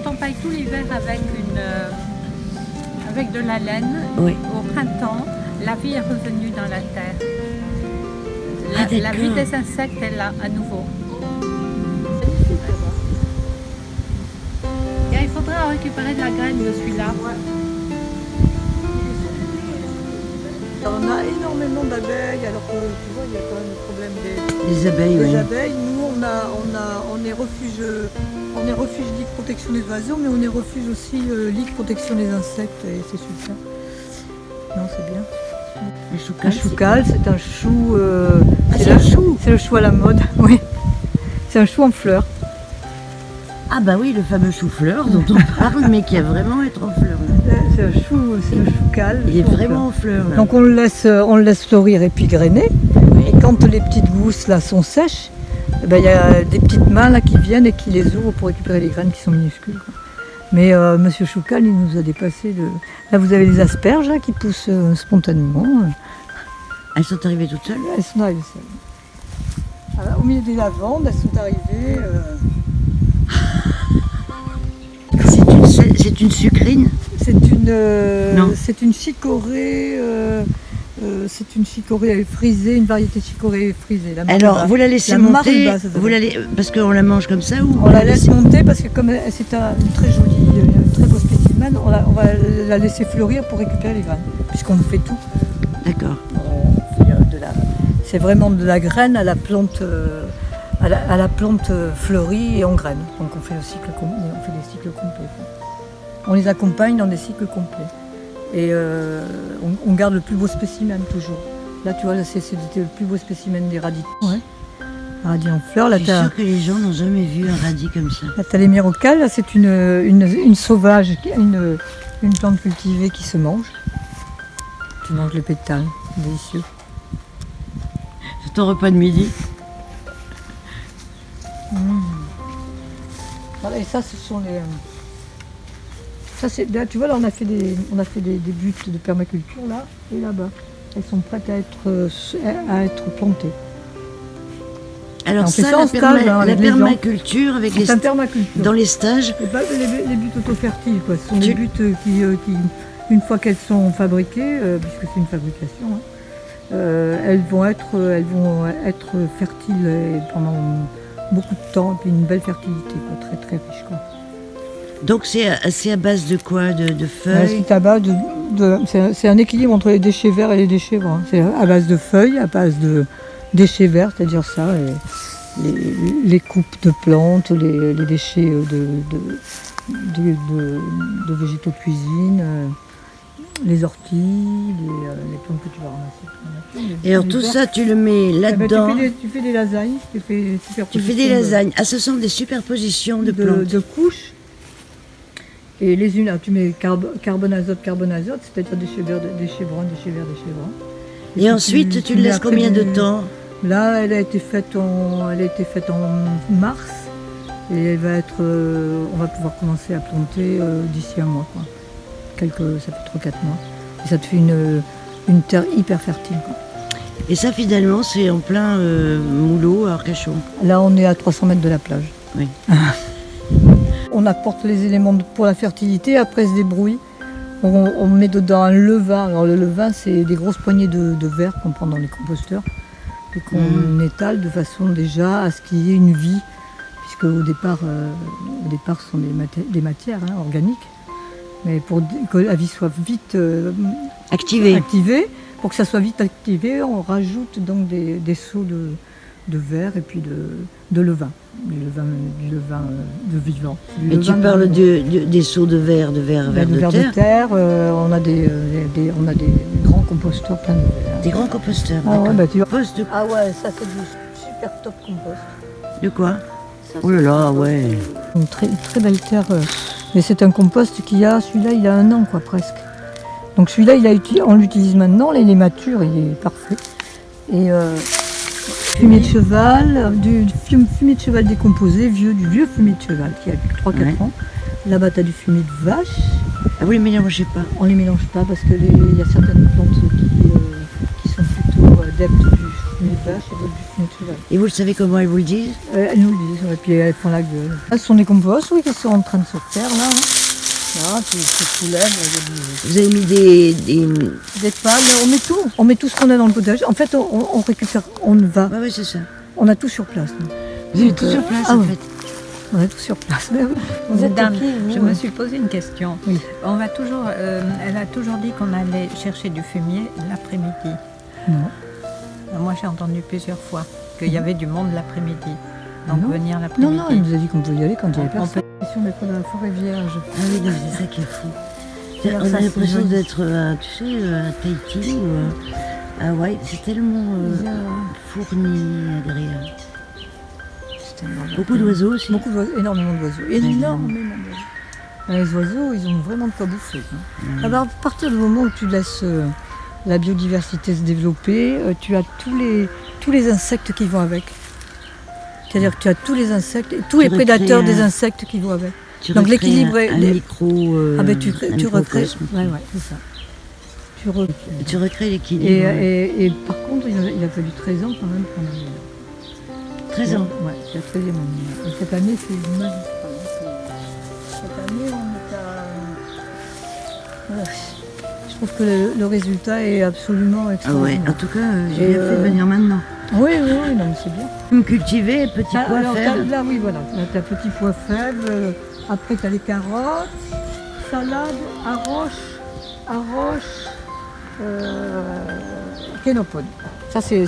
quand on paille tout l'hiver avec de la laine, Oui. au printemps, la vie est revenue dans la terre. Ah, La vie d'accord. des insectes est là à nouveau. Et il faudra récupérer de la graine de celui-là. On a énormément d'abeilles, alors que tu vois, il y a quand même le problème Les abeilles, des oui. abeilles. Nous, on est refuge Ligue Protection des Oiseaux, mais on est refuge aussi Ligue Protection des Insectes, et c'est super. Non, c'est bien. Le Un choucal, choucal, c'est un chou. c'est un chou. C'est le chou à la mode, oui. C'est un chou en fleurs. Ah bah oui, le fameux chou-fleur dont on parle, mais qui a vraiment être en fleurs. Là. C'est un chou, c'est le choucal. Il est chou en vraiment fleurs. en fleurs. Là. Donc on le laisse fleurir et puis grainer. Oui. Et quand les petites gousses là sont sèches, eh ben, il y a des petites mains là qui viennent et qui les ouvrent pour récupérer les graines qui sont minuscules, quoi. Mais Monsieur Choucal, il nous a dépassé de... Là vous avez les asperges là, qui poussent spontanément. Elles sont arrivées toutes seules. Elles sont arrivées seules. Voilà, au milieu des lavandes, elles sont arrivées. C'est une sucrine. Non. Non. C'est une chicorée. C'est une chicorée frisée, une variété de chicorée frisée. La Alors, Mariba. vous la laissez La monter, Mariba, ça s'appelle. parce qu'on la mange comme ça ou On la laisse monter parce que comme c'est une très jolie, un très beau spécimen, on va la laisser fleurir pour récupérer les graines, puisqu'on fait tout. D'accord. On fait, c'est vraiment de la graine à la plante, à la plante fleurie et en graine. Donc on fait des cycles complets. On les accompagne dans des cycles complets. Et on garde le plus beau spécimen toujours. Là tu vois, là, c'est le plus beau spécimen des radis. Ouais. Radis en fleurs. Là, Je suis sûre que les gens n'ont jamais vu un radis comme ça. là, t'as les myrocales, là c'est une sauvage, une plante cultivée qui se mange. Tu manges les pétales, délicieux. C'est ton repas de midi. Voilà, et ça ce sont les... Ça, là, tu vois, là on a fait des buttes de permaculture là et là-bas. Elles sont prêtes à être plantées. Alors On fait ça, ça en stage, hein, la avec les gens. permaculture, avec C'est un permaculture. dans les stages, C'est pas les buttes autofertiles, quoi. Ce sont Tu- des buttes qui, une fois qu'elles sont fabriquées, puisque c'est une fabrication, hein, elles vont être fertiles pendant beaucoup de temps, et puis une belle fertilité, quoi, très très riche, quoi. donc c'est à base de quoi, de feuilles. C'est à base c'est un équilibre entre les déchets verts et les déchets bruns. C'est à base de feuilles, à base de déchets verts, c'est-à-dire ça, les coupes de plantes, les déchets de végétaux de cuisine, les orties, les plantes que tu vas ramasser. Et alors tout ça, tu le mets là-dedans. Tu fais des lasagnes, Tu fais des lasagnes. Ah, ce sont des superpositions de plantes. de couches. Et les unes, là, tu mets carbone, azote, c'est-à-dire déchets verts, déchets bruns, déchets verts, déchets bruns. Et puis ensuite, tu le mets laisses après combien de temps? Là, elle a été faite en mars. Et elle va être, on va pouvoir commencer à planter d'ici un mois, quoi. Ça fait 3-4 mois. Et ça te fait une terre hyper fertile, quoi. Et ça, finalement, c'est en plein Moulot à Arcachon. Là, on est à 300 mètres de la plage. Oui. On apporte les éléments pour la fertilité, après elle se débrouille. On met dedans un levain. Alors le levain, c'est des grosses poignées de verre qu'on prend dans les composteurs et qu'on étale de façon déjà à ce qu'il y ait une vie, puisque au départ, ce sont des matières, hein, organiques. Mais pour que la vie soit vite Activé. activée, pour que ça soit vite activé, on rajoute donc des seaux de verre et puis de levain. Du levain de vivant. Et tu parles des seaux de verre de terre. On a des grands composteurs pleins de verre. Des grands composteurs. Ah ouais, d'accord. bah tu vois. Compost de... Ah ouais, ça c'est du super top compost. de quoi? Ça, Oh là là, ouais. Une très, très belle terre. Mais c'est un compost celui-là, il a 1 an, quoi, presque. Donc celui-là, on l'utilise maintenant, là, il est mature, il est parfait. Et fumier de cheval, fumier de cheval décomposé, du vieux fumier de cheval qui a 3-4 ans. Là-bas, tu as du fumier de vache. Ah, vous les mélangez pas? On les mélange pas parce que il y a certaines plantes qui sont plutôt adeptes du fumier vache et d'autres du fumier de cheval. Et vous le savez comment elles vous le disent? Elles nous le disent, et puis elles font la gueule. Là, ce sont des composts, oui, qui sont en train de se faire, là. Là, qui soulèvent. Vous avez mis Des pâtes, on met tout ce qu'on a dans le potager. En fait, on récupère, on va. Ouais, c'est ça. On a tout sur place. Nous. Vous avez Donc, tout sur place, ah en oui. fait. On a tout sur place. Vous êtes Madame, qui, vous je me suis posé une question. Oui. On va toujours, elle a toujours dit qu'on allait chercher du fumier l'après-midi. Non. Moi, j'ai entendu plusieurs fois qu'il y avait du monde l'après-midi. Donc Non. venir Non, l'après-midi. non, elle nous a dit qu'on pouvait y aller quand il y avait On personne. Question d'être dans la forêt vierge. Ah oui, non, c'est ça qui est fou. Alors, On ça, a c'est l'impression joli. d'être, tu sais, à Tahiti ou à Hawaï. C'est tellement fourni, agréable. Beaucoup d'oiseaux aussi. Beaucoup d'oiseaux, énormément d'oiseaux. Énormément d'oiseaux. Les oiseaux, ils ont vraiment de quoi bouffer. Hein. Alors, à partir du moment où tu laisses la biodiversité se développer, tu as tous les insectes qui vont avec. C'est-à-dire que tu as tous les insectes, et tous les prédateurs des insectes qui vont avec. Tu Donc recrées l'équilibre est- un micro. Tu recrées. Ouais, c'est ça. Tu recrées l'équilibre. Et par contre, il a fallu 13 ans quand même pour en arriver là. 13 ans. Ouais, c'est la 13e année. Et cette année, c'est magistral. Cette année, on est à. Voilà. Je trouve que le résultat est absolument Ah ouais, extraordinaire. en tout cas, j'ai Et, bien fait de venir maintenant. Oui, non, mais c'est bien. Vous cultivez petits pois Alors, faibles. là, oui, voilà. Là, tu as petit pois faible. Après, tu as les carottes, salade, arroche, kénopode. Ça, c'est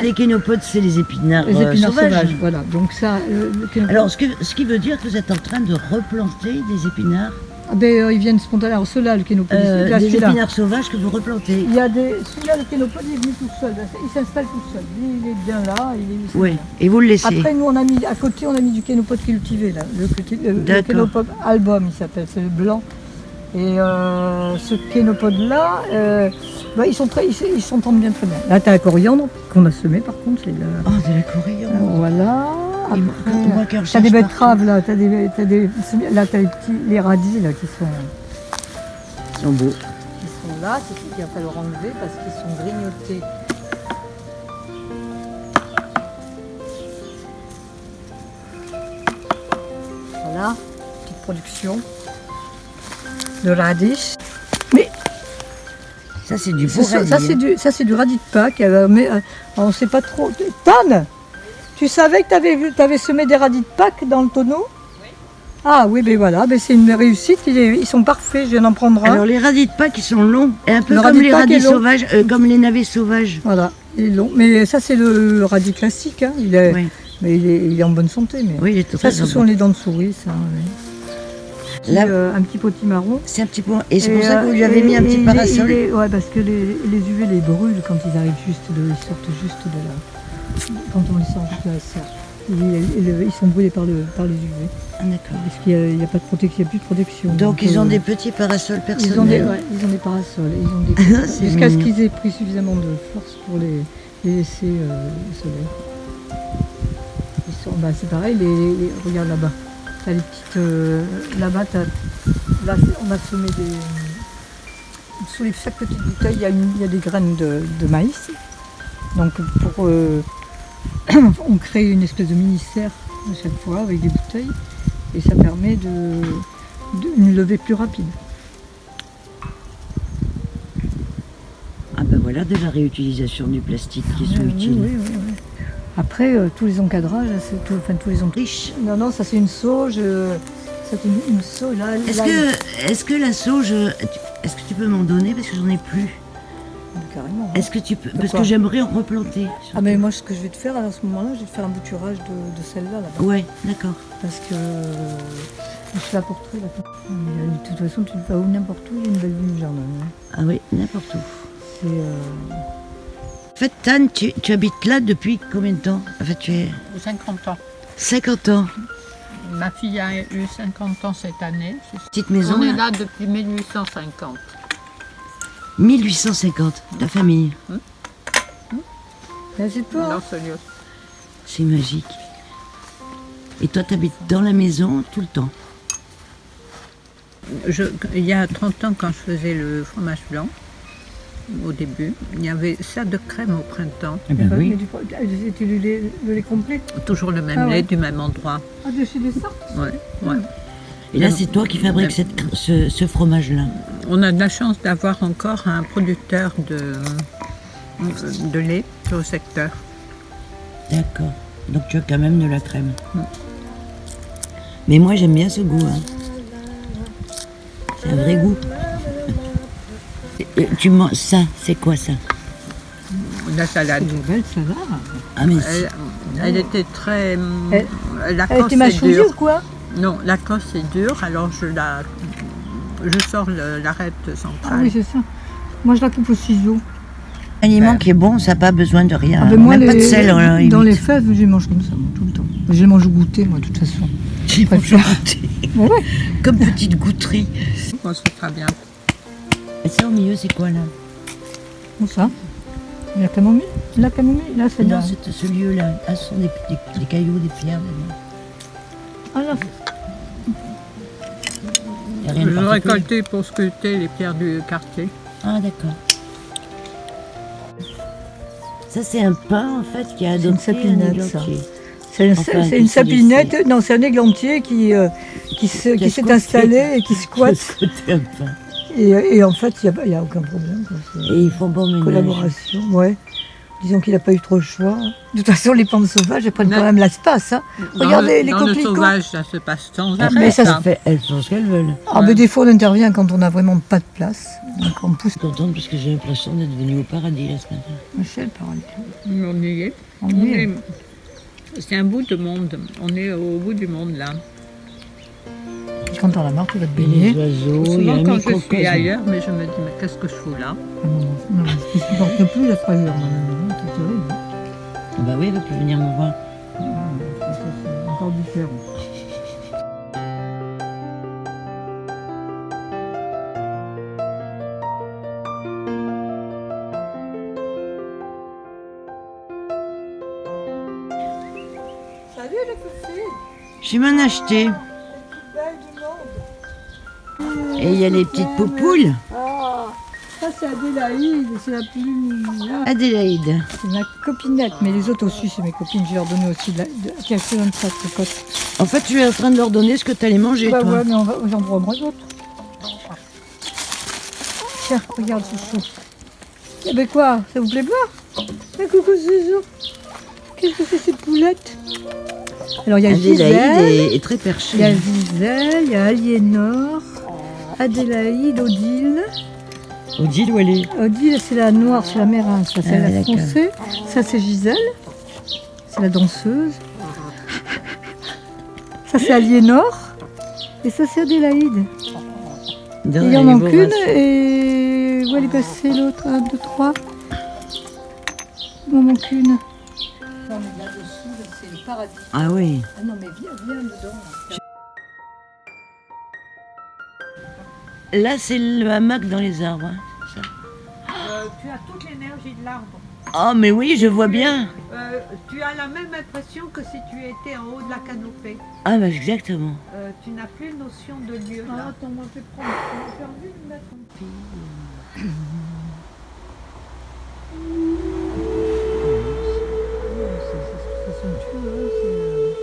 Les kénopodes, c'est les épinards, les épinards sauvages. Voilà. Donc, ça, le kénopode. Alors, ce qui veut dire que vous êtes en train de replanter des épinards, Ah ben, ils viennent spontanément. Alors, ceux-là, le kénopode, là, des celui-là. épinards sauvages que vous replantez. Il y a celui-là, le kénopode, il est venu tout seul. Il s'installe tout seul. Lui, il est bien là. Il est Oui, et vous le laissez. Après, nous, à côté, on a mis du kénopode cultivé, là. Le D'accord. kénopode album, il s'appelle, c'est le blanc. Et ce kénopode-là, ils s'entendent bien très bien. Là, tu as la coriandre qu'on a semée, par contre. C'est là. Oh, de la coriandre. Voilà. Et moi, Après, qui t'as recherche des partout. betteraves, là. Là, t'as les radis, là, qui sont Ils sont beaux. là. C'est ce qu'il va falloir enlever parce qu'ils sont grignotés. Voilà, petite production de radis. Mais Ça, c'est du beau ça, radis. ça, c'est du radis de Pâques. Mais on ne sait pas trop. Tan, tu savais que tu avais semé des radis de Pâques dans le tonneau? Ah oui, ben voilà, ben c'est une réussite. Ils sont parfaits. Je viens d'en prendre un. Alors, les radis de Pâques, ils sont longs. Et un peu Le comme radis de les Pâques radis est long. sauvages, comme les navets sauvages. Voilà, il est long. Mais ça, c'est le radis classique. Hein. Oui. Mais il est en bonne santé. Mais Oui, il est ça, très ce sont bon. les dents de souris, ça. Oui. Là, Un petit potimarron. c'est un petit peu. Et c'est pour ça que vous lui avez mis un petit parasol. Ouais, parce que les UV les brûlent quand ils arrivent ils sortent juste de là. Quand on les sort de la serre. Ils sont brûlés par les UV. Ah, d'accord. Parce qu'il n'y a pas de protection, il n'y a plus de protection. Donc, ils ont des petits parasols ils ont des personnels. parasols. Ils ont des C'est jusqu'à ce mignon. qu'ils aient pris suffisamment de force pour les laisser au soleil. C'est pareil, regarde là-bas. T'as les petites. Là-bas, là, on a semé des. Sous chaque petite bouteille, il y a des graines de maïs. Donc, on crée une espèce de mini-serre à chaque fois avec des bouteilles. Et ça permet une levée plus rapide. Ah, ben voilà, de la réutilisation du plastique qui sont Oui, utiles. oui. Après, tous les encadrages, tous les Riche. Non, ça c'est une sauge. Ça c'est une sauge. Là, Est-ce que la sauge, est-ce que tu peux m'en donner parce que j'en ai plus? Carrément. Est-ce que tu peux, parce quoi que j'aimerais en replanter. Ah mais moi ce que je vais te faire à ce moment-là, je vais te faire un bouturage de celle-là là-bas. Ouais, d'accord. Parce que je suis là pour tout là. De toute façon, tu le fais où n'importe où, il y a une belle vue du jardin. Hein. Ah oui, n'importe où. C'est En fait, Tan, tu habites là depuis combien de temps? En fait, tu es 50 ans. 50 ans. Ma fille a eu 50 ans cette année. Petite maison, On est là. là depuis 1850. 1850, ta famille. c'est toi. Dans ce lieu. C'est magique. Et toi, tu habites dans la maison tout le temps. Il y a 30 ans, quand je faisais le fromage blanc, au début. Il y avait ça de crème au printemps. Eh ben oui. Mais tu le lait complet. Toujours le même Ah ouais. lait du même endroit. Ah, de chez Dessart. Ouais. Et là, c'est toi qui fabriques ce fromage-là. On a de la chance d'avoir encore un producteur de lait sur le secteur. D'accord. Donc tu as quand même de la crème. Mm. Mais moi, j'aime bien ce goût. Hein. C'est un vrai goût. Tu manges ça, c'est quoi ça? La salade. Belle salade. Ah mais Elle était très... la Elle crosse était est mâchouillée dure. ou quoi? Non, la crosse est dure, alors je sors l'arête Ah centrale. oui, c'est ça. Moi, je la coupe au ciseau. un aliment qui est bon, ça n'a pas besoin de rien. Ah ben moi, Même pas de sel. dans les fèves, je les mange comme ça, moi, tout le temps. Je les mange au goûter, moi, de toute façon. J'ai préfère. goûté. Ouais. Comme petite goûterie. On se fera bien. Et ça au milieu, c'est quoi là? Comme ça. La camomille. La camomille, là, c'est Non, là. c'est ce lieu-là. Ah, ce sont des cailloux, des pierres. Ah là, Il y a rien de Je particulier. récoltais pour sculpter les pierres du quartier. Ah, d'accord. Ça, c'est un pain, en fait, qui a C'est une adopté un sapinette, ça. églantier. c'est Enfin, c'est qui une s'est sapinette, non, c'est un églantier qui a s'est squatté. installé et qui squatte. C'était un pain. Et en fait, il n'y a aucun problème. quoi. C'est Et ils font bon une ménage. collaboration, ouais. Disons qu'il n'a pas eu trop le choix. De toute façon, les plantes sauvages, elles prennent Mais- quand même l'espace. Hein. Regardez les dans le coquelicots. sauvage, ça se passe sans Ah, arrêt. mais ça ça fait, elles font ce qu'elles veulent. Ah, mais des fois, on intervient quand on n'a vraiment pas de place. Donc, on pousse. Je suis contente parce que j'ai l'impression d'être venue au paradis là ce matin. Michel, pareil. On y est. On y est. C'est un bout de monde. On est au bout du monde là. Quand t'en as marre, tu vas te Il y a baigner. des oiseaux, il y a Souvent un quand je suis microcosme. ailleurs, mais je me dis mais qu'est-ce que je fous là? Ah non, je ne supporte plus la frayeur. C'est terrible. Ah bah oui, elle va plus venir me voir. Ça, c'est encore différent. Salut les filles, Je vais m'en acheter. belle du monde. Et il y a les petites poupoules. Ah, ça c'est Adélaïde, c'est la plus mignonne. Adélaïde. C'est ma copinette, mais les autres aussi, c'est mes copines. Je vais leur donner aussi de la. Tiens, je te donne ça, cocotte. En fait, tu es en train de leur donner ce que tu allais manger, Bah toi. ouais, mais j'en prendrai d'autres. Tiens, regarde ce chou. Eh ben quoi, ça vous plaît pas? Mais coucou Zizou. Qu'est-ce que c'est ces poulettes? Alors il y a Adélaïde Gisèle, est très il y a perchée. Gisèle, il y a Aliénor, Adélaïde, Odile. Odile, où elle est? Odile, c'est la noire, c'est la mérin, ça c'est Ah, la d'accord. foncée. Ça c'est Gisèle, c'est la danseuse. Ça c'est Aliénor. Et ça c'est Adélaïde. Non, Il y en elle est manque une vorace. et où elle est passée l'autre? 1, 2, 3. Il m'en manque une. Non mais là-dessous, c'est le paradis. Ah oui. Ah non mais viens dedans. Là, c'est le hamac dans les arbres. Hein, c'est ça. Tu as toute l'énergie de l'arbre. Oh, mais oui, je vois bien. Tu as la même impression que si tu étais en haut de la canopée. Ah, bah exactement. Tu n'as plus notion de lieu Ah, là. attends, moi je vais prendre. Je vais faire une mettre en pied. C'est somptueux,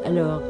Alors,